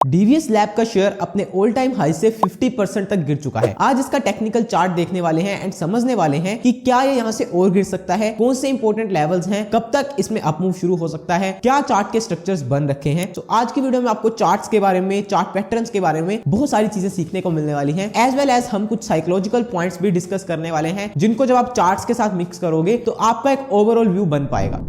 DVS lab का share अपने all time high से 50% तक गिर चुका है। आज इसका टेक्निकल चार्ट देखने वाले हैं एंड समझने वाले हैं कि क्या ये यहाँ से और गिर सकता है, कौन से इंपॉर्टेंट लेवल्स हैं, कब तक इसमें अप मूव शुरू हो सकता है, क्या चार्ट के स्ट्रक्चर्स बन रखे हैं। तो आज की वीडियो में आपको चार्ट्स के बारे में, चार्ट पैटर्न्स के बारे में बहुत सारी चीजें सीखने को मिलने वाली हैं, एज वेल एज हम कुछ साइकोलॉजिकल पॉइंट्स भी डिस्कस करने वाले हैं, जिनको जब आप चार्ट्स के साथ मिक्स करोगे तो आपका एक ओवरऑल व्यू बन पाएगा।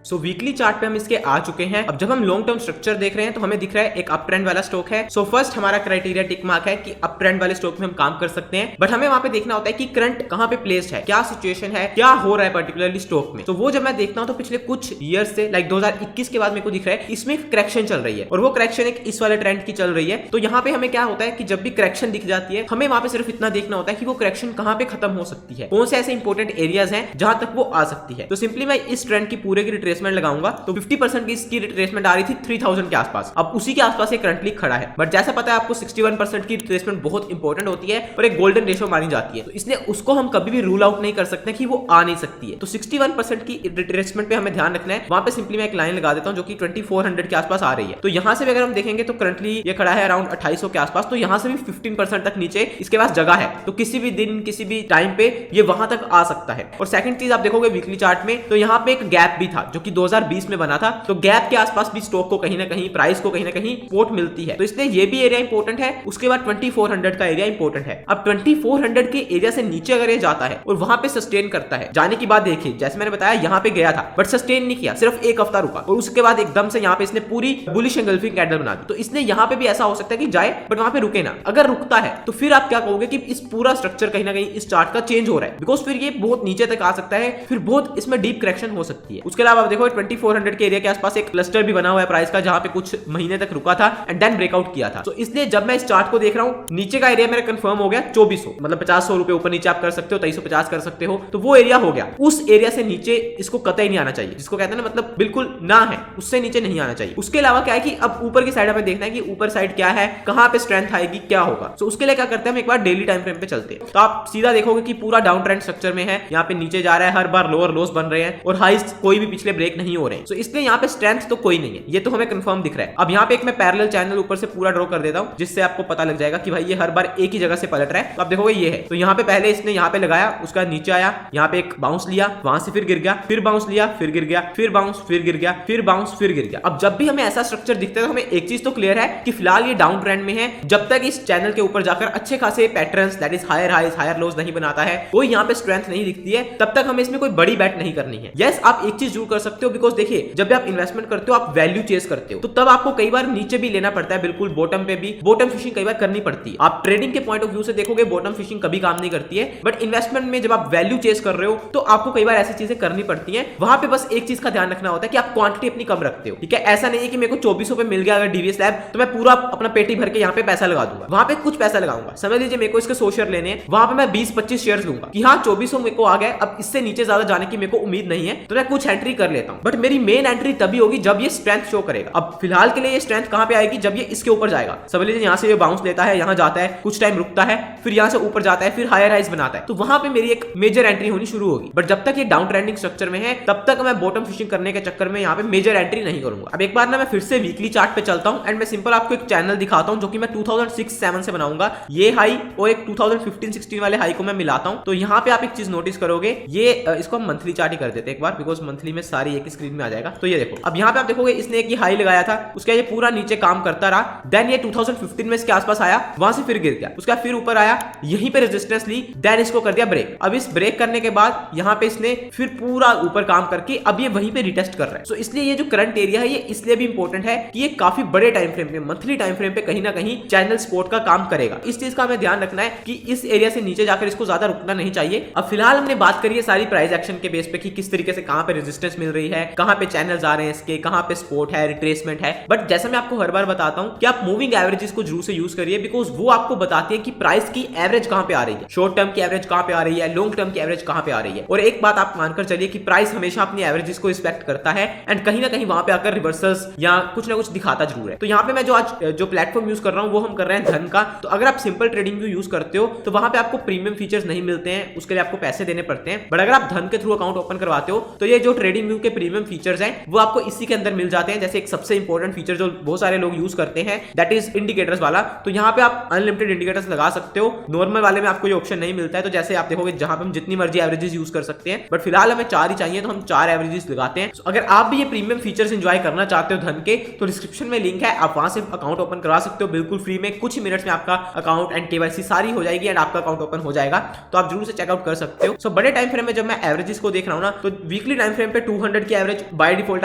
सो वीकली चार्ट पे हम इसके आ चुके हैं। अब जब हम लॉन्ग टर्म स्ट्रक्चर देख रहे हैं तो हमें दिख रहा है एक अप ट्रेंड वाला स्टॉक है। सो फर्स्ट हमारा क्राइटेरिया टिक मार्क है कि अप ट्रेंड वाले स्टॉक में हम काम कर सकते हैं, बट हमें वहां पे देखना होता है कि करंट कहां पे प्लेस्ड है, क्या सिचुएशन है, क्या हो रहा है पर्टिकुलरली स्टॉक में। तो वो जब मैं देखता हूं तो पिछले कुछ ईयर से लाइक 2021 के बाद मेरे को दिख रहा है इसमें करेक्शन चल रही है, और वो करेक्शन एक इस वाले ट्रेंड की चल रही है। तो यहाँ पे हमें क्या होता है कि जब भी करेक्शन दिख जाती है हमें वहां पे सिर्फ इतना देखना होता है कि वो करेक्शन कहां पे खत्म हो सकती है, कौन से ऐसे इंपॉर्टेंट एरियाज हैं जहां तक वो आ सकती है। तो सिंपली मैं इस ट्रेंड की पूरे की रिट्रेसमेंट लगाऊंगा तो 50% की इसकी रिट्रेसमेंट आ रही थी 3000 के आसपास। अब उसी के आसपास ये करंटली खड़ा है, बट जैसा पता है आपको 61% की रिट्रेसमेंट बहुत इंपॉर्टेंट होती है और एक गोल्डन रेशियो मानी जाती है, तो इसलिए उसको हम कभी भी रूल आउट नहीं कर सकते कि वो आ नहीं सकती है। तो 61% की रिट्रेसमेंट पे हमें ध्यान रखना है। वहां पे सिंपली मैं एक लाइन लगा देता हूं जो कि 2400 के आसपास आ रही है। तो यहां से भी अगर हम देखेंगे तो करंटली ये खड़ा है अराउंड 2800 के आसपास, तो यहां से भी 15% तक नीचे इसके पास जगह है, तो किसी भी दिन किसी भी टाइम पे ये वहां तक आ सकता है। और सेकंड चीज आप देखोगे वीकली चार्ट में तो यहाँ पे एक गैप भी था जो कि 2020 में बना था, तो गैप के आसपास भी स्टॉक को कहीं ना कहीं, प्राइस को कहीं ना कहीं सपोर्ट मिलती है, तो इसलिए ये भी एरिया इंपॉर्टेंट है। उसके बाद 2400 का एरिया इंपॉर्टेंट है। अब 2400 के एरिया से नीचे अगर ये जाता है और वहां पे सस्टेन करता है, जाने की बात देखिए जैसे मैंने बताया यहाँ पे गया था बट सस्टेन नहीं किया, सिर्फ एक हफ्ता रुका और उसके बाद एकदम से यहाँ पे इसने पूरी बुलिश एंगल्फिंग कैंडल बना दी। तो इसलिए यहाँ पे भी ऐसा हो सकता है कि जाए बट वहां पे रुके ना। अगर रुकता है तो फिर आप क्या कहोगे कि इस पूरा स्ट्रक्चर कहीं ना कहीं इस चार्ट का चेंज हो रहा है, बिकॉज फिर ये बहुत नीचे तक आ सकता है, फिर बहुत इसमें डीप करेक्शन हो सकती है। उसके अलावा आप देखो 2400 के एरिया के आसपास एक क्लस्टर भी बना हुआ है प्राइस का, जहां पे कुछ महीने तक रुका था एंड देन ब्रेकआउट किया था। तो इसलिए जब मैं इस चार्ट को देख रहा हूं नीचे का एरिया मेरा कंफर्म हो गया 2400, मतलब 50-100 रुपए ऊपर नीचे आप कर सकते हो, 2350 कर सकते हो, तो वो एरिया हो गया। उस एरिया से नीचे इसको कतई नहीं आना चाहिए, जिसको कहते हैं ना मतलब बिल्कुल ना है, उससे नीचे नहीं आना चाहिए। उसके अलावा क्या है कि अब ऊपर की साइड हमें देखना है कि ऊपर साइड क्या है, कहां पे स्ट्रेंथ आएगी, क्या होगा। तो उसके लिए क्या करते हैं हम एक बार डेली टाइम फ्रेम पे चलते हैं, तो आप सीधा देखोगे कि पूरा डाउन ट्रेंड स्ट्रक्चर में है, यहाँ पे नीचे जा रहा है, हर बार लोअर लोस बन रहे हैं और हाईज कोई भी पिछले ब्रेक नहीं हो रहे हैं। तो इसलिए यहाँ पे स्ट्रेंथ तो कोई नहीं है, ये तो हमें कंफर्म दिख रहा है। अब यहाँ पे एक मैं पैरेलल चैनल ऊपर से पूरा ड्रॉ कर देता हूँ, जिससे आपको पता लग जाएगा कि भाई ये हर बार एक ही जगह से पलट रहा है। तो आप देखोगे ये है, तो यहाँ पे पहले इसने यहाँ पे लगाया, उसका नीचे आया, यहाँ पे एक बाउंस लिया, वहां से फिर गिर गया, फिर बाउंस लिया, फिर गिर गया, फिर बाउंस, फिर गिर गया, फिर बाउंस, फिर गिर गया। अब जब भी हमें ऐसा स्ट्रक्चर दिखता है तो हमें एक चीज तो क्लियर है कि फिलहाल ये डाउन ट्रेंड में है। जब तक इस चैनल के ऊपर जाकर अच्छे खासे patterns that is higher highs higher lows नहीं बनाता है, कोई यहाँ पे स्ट्रेंथ नहीं दिखती है, तब तक हमें इसमें कोई बड़ी बैट नहीं करनी है। यस, आप एक चीज जरूर कर सकते हो, बिकॉज देखिए जब भी आप इन्वेस्टमेंट करते हो आप वैल्यू चेस करते हो, तो तब आपको कई बार नीचे भी लेना पड़ता है, बिल्कुल बॉटम पे भी बॉटम फिशिंग कई बार करनी पड़ती है। आप ट्रेडिंग के पॉइंट ऑफ व्यू से देखोगे बॉटम फिशिंग कभी काम नहीं करती है, बट इन्वेस्टमेंट में जब आप वैल्यू चेस कर रहे हो तो आपको कई बार ऐसी चीजें करनी पड़ती हैं। वहां पे बस एक चीज का ध्यान रखना होता है कि आप क्वांटिटी अपनी कम रखते हो, ठीक है। ऐसा नहीं है कि मेरे को 2400 पे मिल गया अगर डीवीएस लैब तो मैं पूरा अपना पेटी भर के यहाँ पे पैसा लगा दूंगा, वहां पे कुछ पैसा लगाऊंगा। समझ लीजिए मेरे को इसके 100 शेयर लेने हैं, वहां पे मैं 20-25 शेयर लूंगा कि हाँ 2400 मेरे को आ गया, अब इससे नीचे ज्यादा जाने की मेरे को उम्मीद नहीं है, तो मैं कुछ एंट्री कर लेता हूं। बट मेरी मेन एंट्री तभी होगी जब ये स्ट्रेंथ शो करेगा। अब फिलहाल के लिए ये स्ट्रेंथ कहां पे आएगी, जब ये इसके ऊपर जाएगा। समझ लीजिए यहां से ये बाउंस लेता है, यहां जाता है, कुछ टाइम रुकता है, फिर यहां से ऊपर जाता है, फिर हायर हाइज बनाता है, तो वहां पे मेरी एक मेजर एंट्री होनी शुरू होगी। बट जब तक ये डाउन ट्रेंडिंग स्ट्रक्चर में है तब तक मैं बॉटम फिशिंग करने के चक्कर में यहाँ पे मेजर एंट्री नहीं करूंगा। अब एक बार ना मैं फिर से वीकली चार्ट पे चलता हूं एंड मैं सिंपल आपको एक चैनल दिखाता हूं जो कि मैं 2006-7 से बनाऊंगा। ये हाई और एक 2015-16 वाले हाई को मैं मिलाता हूं, तो यहाँ पे आप एक चीज नोटिस करोगे, ये इसको हम मंथली चार्ट ही कर देते हैं एक बार, बिकॉज मंथली में सारी एक स्क्रीन में आ जाएगा। तो ये देखो, अब यहाँ पे आप देखोगे इसने एक हाई लगाया था, उसका ये पूरा नीचे काम करता रहा, देन ये 2015 में इसके आसपास आया, वहां से फिर गिर गया, उसका फिर ऊपर आया, यहीं पे रेजिस्टेंस ली, देन इसको कर दिया ब्रेक। अब इस ब्रेक करने के बाद यहाँ पे इसने फिर पूरा ऊपर काम करके अब ये वहीं पे रिटेस्ट कर रहा है। सो इसलिए ये जो करंट एरिया है ये इसलिए भी इंपॉर्टेंट है कि ये काफी बड़े टाइम फ्रेम पे, मंथली टाइम फ्रेम पे कहीं ना कहीं चैनल सपोर्ट का काम करेगा। इस चीज का हमें ध्यान रखना है कि इस एरिया से नीचे जाकर इसको ज्यादा रुकना नहीं चाहिए। अब फिलहाल हमने बात करी है सारी प्राइस एक्शन के बेस पे कि किस तरीके से कहां पे रेजिस्टेंस मिल रही है, कहां पे चैनल्स आ रहे हैं इसके, कहां पे सपोर्ट है, रिट्रेसमेंट है। बट जैसा मैं आपको हर बार बताता हूं कि आप मूविंग एवरेजेस को जरूर से यूज करिए, बिकॉज वो आपको बताती है कि प्राइस की की एवरेज कहां पे आ रही है, शॉर्ट टर्म की एवरेज कहां पे आ रही है, लॉन्ग टर्म की एवरेज कहां पे आ रही है। और एक बात आप मानकर चलिए कि प्राइस हमेशा अपनी एवरेजेस को रिस्पेक्ट करता है एंड कहीं ना कहीं वहां पे आकर रिवर्सल्स या कुछ ना कुछ दिखाता जरूर है। तो यहाँ पे मैं जो आज जो प्लेटफॉर्म यूज कर रहा हूं वो हम कर रहे हैं धन का। तो अगर आप सिंपल ट्रेडिंग व्यू यूज करते हो तो वहां पे आपको प्रीमियम फीचर्स नहीं मिलते हैं, उसके लिए आपको पैसे देने पड़ते हैं। बट अगर आप धन के थ्रू अकाउंट ओपन करवाते हो तो ये जो ट्रेडिंग व्यू के प्रीमियम फीचर्स हैं वो आपको इसी के अंदर मिल जाते हैं। जैसे एक सबसे इंपॉर्टेंट फीचर जो बहुत सारे लोग यूज करते हैं दैट इज इंडिकेटर्स वाला। तो यहाँ पे आप अनलिमिटेड इंडिकेटर्स लगा सकते हो, नॉर्मल वाले में आपको ये ऑप्शन नहीं मिलता है। तो जैसे आप देखोगे जहां पे हम जितनी मर्जी एवरेजेस यूज कर सकते हैं, बट फिलहाल हमें 4 ही चाहिए तो हम 4 एवरेजेस लगाते हैं। अगर आप भी ये प्रीमियम फीचर्स एंजॉय करना चाहते हो धन के तो डिस्क्रिप्शन में लिंक है, आप वहां से अकाउंट ओपन करवा सकते हो बिल्कुल फ्री में। कुछ ही मिनट्स में आपका अकाउंट एंड केवाईसी सारी हो जाएगी एंड आपका अकाउंट ओपन हो जाएगा। तो आप जरूर से चेकआउट कर सकते हो। सो बड़े टाइम फ्रेम में जब मैं एवरेजेस को देख रहा हूं ना तो वीकली टाइम फ्रेम पे 200 की एवरेज बाय डिफॉल्ट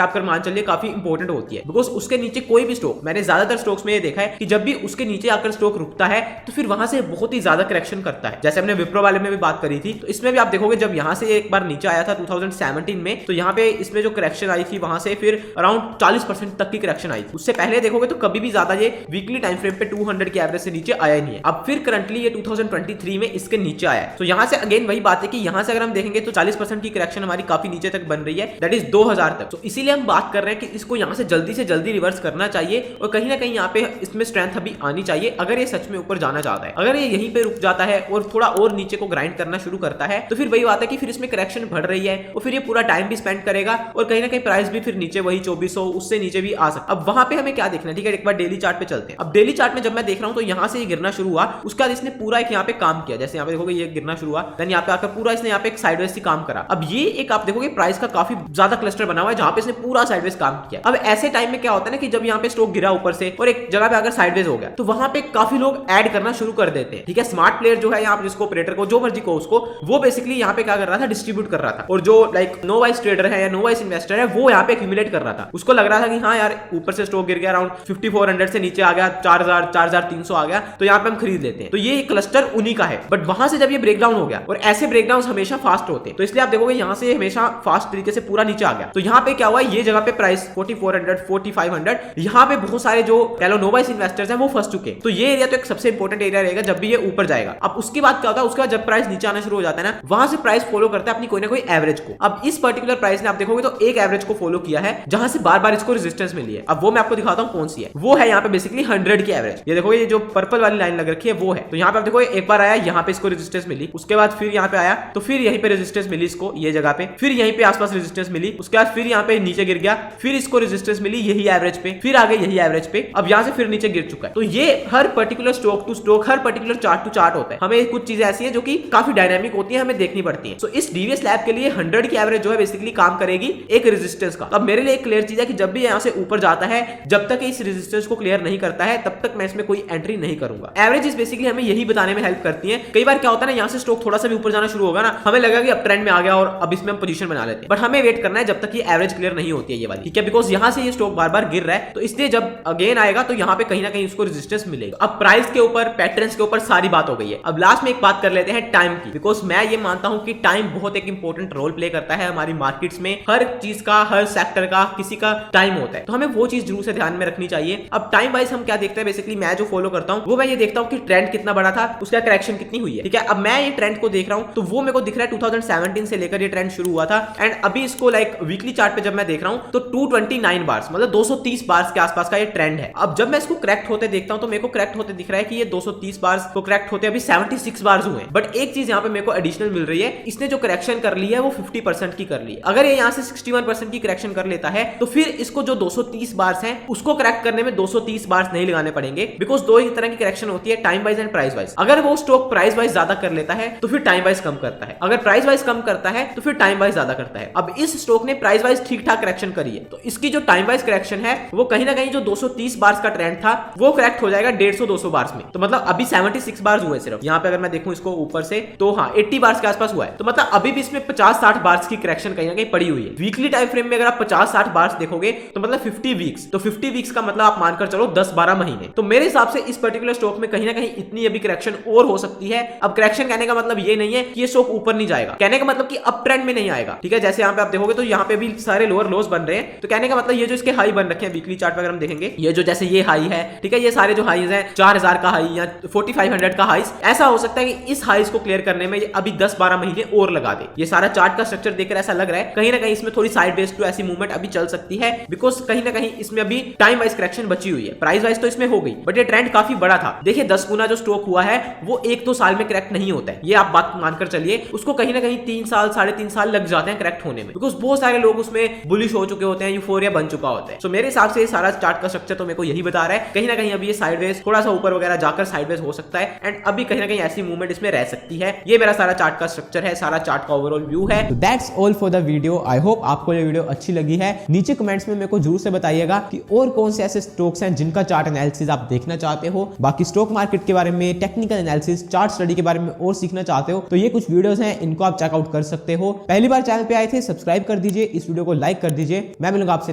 आप मान चलिए काफी इंपॉर्टेंट होती है, बिकॉज उसके नीचे कोई भी स्टॉक, मैंने ज्यादातर स्टॉक्स में ये देखा है कि जब भी उसके नीचे आकर स्टॉक रुकता है तो फिर वहां से बहुत ही ज्यादा करेक्शन करता है। जैसे हमने विप्रो वाले में भी बात करी थी, तो इसमें भी आप देखोगे जब यहां से एक बार नीचे आया था 2017 में, तो यहाँ पे इसमें जो करेक्शन आई थी वहां से फिर अराउंड 40% तक की करेक्शन आई थी। उससे पहले देखोगे तो कभी भी ज्यादा ये वीकली टाइम फ्रेम पे 200 की एवरेज से नीचे आया नहीं है। अब फिर करंटली ये 2023 में इसके नीचे आया है। तो यहाँ से अगेन वही बात है कि यहाँ से अगर हम देखेंगे तो 40% की करेक्शन हमारी काफी नीचे तक बन रही है, दैट इज 2000 तक। तो इसीलिए हम बात कर रहे हैं कि इसको यहाँ से जल्दी रिवर्स करना चाहिए और कहीं ना कहीं यहाँ पे इसमें स्ट्रेंथ अभी आनी चाहिए अगर ये सच में ऊपर जाना चाहता है। अगर ये यहीं पे रुक जाता है और थोड़ा और नीचे को ग्राइंड करना शुरू करता है तो फिर वही बात है कि फिर इसमें करेक्शन बढ़ रही है और फिर ये पूरा टाइम भी स्पेंड करेगा और कहीं ना कहीं प्राइस भी फिर नीचे वही 2400 उससे नीचे भी आ सकता है। अब वहां पे हमें क्या देखना है, ठीक है, एक बार डेली चार्ट पे चलते हैं। अब डेली चार्ट में जब मैं देख रहा हूं तो यहां से ये गिरना शुरू हुआ, उसके बाद इसने पूरा एक यहाँ पे काम किया। जैसे यहाँ पे देखोगे ये गिरना शुरू हुआ, देन यहाँ पे आकर पूरा इसने यहाँ पे एक साइडवेज से काम करा। अब ये एक आप देखोगे प्राइस का काफी ज्यादा क्लस्टर बना हुआ है जहां पे इसने पूरा साइडवेज काम किया। अब ऐसे टाइम में क्या होता है ना कि जब यहाँ पे स्टॉक गिरा ऊपर से और एक जगह पे अगर साइडवेज हो गया तो वहां पे काफी लोग ऐड करना शुरू कर देते हैं, ठीक है। स्मार्ट प्लेयर जो है यहाँ पे जिसको ऑपरेटर को जो मर्जी को उसको वो बेसिकली यहाँ पे क्या कर रहा था, डिस्ट्रीब्यूट कर रहा था। और जो लाइक नो वाइस ट्रेडर है या नो वाइस इन्वेस्टर है वो यहाँ पे एक्यूमुलेट कर रहा था। उसको लग रहा था कि हाँ यार ऊपर से स्टॉक गिर गया, अराउंड 5400 से नीचे आ गया, 4000 4300 आ गया, तो यहाँ पे हम खरीद लेते हैं। तो ये क्लस्टर उन्हीं का है। बट वहां से जब ये ब्रेकडाउन हो गया, और ऐसे ब्रेकडाउन हमेशा फास्ट होते हैं, तो इसलिए आप देखोगे यहाँ से हमेशा फास्ट तरीके से पूरा नीचे आ गया। तो यहाँ पे क्या हुआ, ये जगह पे प्राइस 4400 4500 यहाँ पे बहुत सारे जो नो वाइस इन्वेस्टर्स हैं वो फंस चुके। तो ये एरिया तो एक सबसे इंपॉर्टेंट एरिया रहेगा जब भी ये ऊपर जाएगा। अब उसके बाद क्या होता है, उसके बाद जब प्राइस नीचे आना शुरू हो जाता है ना, वहां से प्राइस फॉलो करता है अपनी कोई ना कोई एवरेज को। अब इस पर्टिकुलर प्राइस ने आप देखोगे तो एक एवरेज को फॉलो किया है जहां से बार बार इसको रेजिस्टेंस मिली है। अब वो मैं आपको दिखाता हूं कौन सी है। वो है यहाँ पे बेसिकली 100 की एवरेज। ये देखोगे ये जो पर्पल वाली लाइन लग रखी है वो है। तो यहाँ पे आप देखो एक बार आया, यहाँ पे इसको रेजिस्टेंस मिली, उसके बाद फिर यहाँ पे आया तो फिर यहीं पे रेजिस्टेंस मिली इसको, ये जगह पे फिर यहीं पे आसपास रेजिस्टेंस मिली, उसके बाद फिर यहाँ पे नीचे गिर गया, फिर इसको रेजिस्टेंस मिली यही एवरेज पे, फिर आगे यही एवरेज पे, अब यहाँ से फिर नीचे गिर चुका है। तो ये हर पर्टिकुलर स्टॉक टू स्टॉक, हर पर्टिकुलर चार्ट टू चार्ट होता है। हमें कुछ चीजें ऐसी है जो कि काफी डायनामिक होती है, हमें देखनी पड़ती है। तो इस डीवीएस लैब के लिए 100 की एवरेज जो है बेसिकली काम करेगी एक रेजिस्टेंस का। अब मेरे लिए एक क्लियर चीज है कि जब भी यहाँ से ऊपर जाता है, जब तक इस रेजिस्टेंस को क्लियर नहीं करता है तब तक मैं इसमें कोई एंट्री नहीं करूंगा। एवरेजेस बेसिकली हमें यही बताने में हेल्प करती है। कई बार क्या होता है ना, यहाँ से स्टॉक थोड़ा सा भी ऊपर जाना शुरू होगा ना, हमें लगा कि अब ट्रेंड में आ गया और अब इसमें हम पोजीशन बना लेते हैं, बट हमें वेट करना है जब तक ये एवरेज क्लियर नहीं होती है ये वाली, ठीक है, बिकॉज यहाँ से ये स्टॉक बार बार गिर रहा है। तो इसलिए जब अगेन आएगा तो यहाँ पे कहीं ना कहीं उसको रेजिस्टेंस मिलेगा। अब प्राइस के ऊपर, पैटर्न्स के ऊपर सारी बात हो गई है। अब लास्ट में एक बात कर लेते हैं टाइम की, बिकॉज मैं ये मानता हूं कि टाइम बहुत एक इंपॉर्टेंट रोल प्ले करता है हमारी मार्केट्स में। हर चीज का, हर सेक्टर का किसी का टाइम होता है, तो हमें वो चीज जरूर से ध्यान में रखनी चाहिए। अब टाइम वाइज हम क्या देखते हैं, बेसिकली मैं जो फॉलो करता हूं वो मैं ये देखता हूं कि ट्रेंड कितना बड़ा था, उसका करेक्शन कितनी हुई है, ठीक है। अब मैं ये ट्रेंड को देख रहा हूं तो वो मेरे को दिख रहा है 2017 से लेकर ये ट्रेंड शुरू हुआ था एंड अभी इसको लाइक वीकली चार्ट पे जब मैं देख रहा हूं तो 229 बार्स मतलब 230 बार्स के आसपास का ये ट्रेंड है। अब जब मैं इसको करेक्ट होते देखता हूं तो मेरे को करेक्ट होते दिख रहा है कि ये 230 बार्स को करेक्ट होते अभी 76 बार्स हुए। बट एक चीज यहाँ पे मेरे को एडिशनल मिल रही है, इसने जो करेक्शन कर ली है वो 50% की कर ली है। अगर ये यहाँ से 61% की करेक्शन कर लेता है तो फिर इसको जो 230 बार्स हैं उसको करेक्ट करने में 230 बार्स नहीं लगाने पड़ेंगे, बिकॉज दो ही तरह की करेक्शन होती है, time wise and price wise. अगर वो स्टॉक प्राइस वाइज ज्यादा कर लेता है तो फिर टाइम वाइज कम करता है, अगर प्राइस वाइज कम करता है तो फिर टाइम वाइज ज्यादा करता है। अब इस स्टॉक ने प्राइस वाइज ठीक ठाक करेक्शन करी है, तो इसकी जो टाइम वाइज करेक्शन है वो कहीं ना कहीं जो 230 बार्स का ट्रेंड था वो करेक्ट हो जाएगा 150-200 बार्स में। तो मतलब अभी 76 बार्स हुए सिर्फ यहाँ पे, अगर मैं देखूं इसको ऊपर से तो हाँ 80 बार्स के आसपास हुआ है। तो मतलब अभी भी इसमें 50-60 बार्स की करेक्शन कहीं ना कहीं पड़ी हुई है। वीकली टाइम फ्रेम में अगर आप 50-60 बार्स देखोगे तो मतलब 50 वीक्स, तो 50 वीक्स का मतलब आप मानकर चलो 10-12 महीने। तो मेरे हिसाब से इस पर्टिकुलर स्टॉक में कहीं ना कहीं इतनी अभी करेक्शन और हो सकती है। अब करेक्शन कहने का मतलब ये नहीं है कि ये स्टॉक ऊपर नहीं जाएगा, कहने का मतलब कि अप ट्रेंड में नहीं आएगा, ठीक है। जैसे यहाँ पे आप देखोगे तो यहाँ पे भी सारे लोअर लोज बन रहे हैं, तो कहने का मतलब ये जो इसके हाई बन रखे हैं वीकली चार्ट पे अगर हम देखेंगे, ये जो जैसे ये हाई है, ठीक है, ये सारे जो हाईज हैं 4000 का हाई या 4500 1500 का हाइस, ऐसा हो सकता है कि इस हाइस को क्लियर करने में ये अभी 10-12 महीने और लगा दे। ये सारा चार्ट का स्ट्रक्चर देखकर ऐसा लग रहा है कहीं ना कहीं इसमें थोड़ी साइड वेज टू ऐसी मूवमेंट अभी चल सकती है, बिकॉज कहीं ना कहीं इसमें अभी टाइम वाइज करेक्शन बची हुई है। प्राइस वाइज तो इसमें हो गई, बट ये ट्रेंड काफी बड़ा था। देखिए 10 गुना जो स्टॉक हुआ है वो 1-2 साल में करेक्ट नहीं होता है, ये आप बात मानकर चलिए। उसको कहीं ना कहीं 3 साल 3.5 साल लग जाते हैं करेक्ट होने में, बिकॉज बहुत सारे लोग उसमें बुलिश हो चुके होते हैं, यूफोरिया बन चुका होता है। सो मेरे हिसाब से ये सारा चार्ट का स्ट्रक्चर तो मेरे को यही बता रहा है कहीं ना कहीं अभी ये साइडवेज थोड़ा सा ऊपर वगैरह जाकर साइडवेज हो सकता है, एंड अभी कहीं ना कहीं ऐसी मूवमेंट इसमें रह सकती है। ये मेरा सारा चार्ट का स्ट्रक्चर है, सारा चार्ट का ओवरऑल व्यू है। तो that's all for the video. I hope आपको ये वीडियो अच्छी लगी है। नीचे कमेंट्स में मेरे को जरूर से बताइएगा कि और कौन से ऐसे स्टॉक्स हैं जिनका चार्ट एनालिसिस आप देखना चाहते हो। बाकी स्टॉक मार्केट के बारे में, टेक्निकल एनालिसिस, चार्ट स्टडी के बारे में और सीखना चाहते हो तो ये कुछ वीडियोस हैं, इनको आप चेकआउट कर सकते हो। पहली बार चैनल पे आए थे, सब्सक्राइब कर दीजिए, इस वीडियो को लाइक कर दीजिए। मैं मिलूंगा आपसे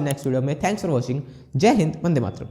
नेक्स्ट वीडियो में। Thanks for watching. जय हिंद, वंदे मातरम।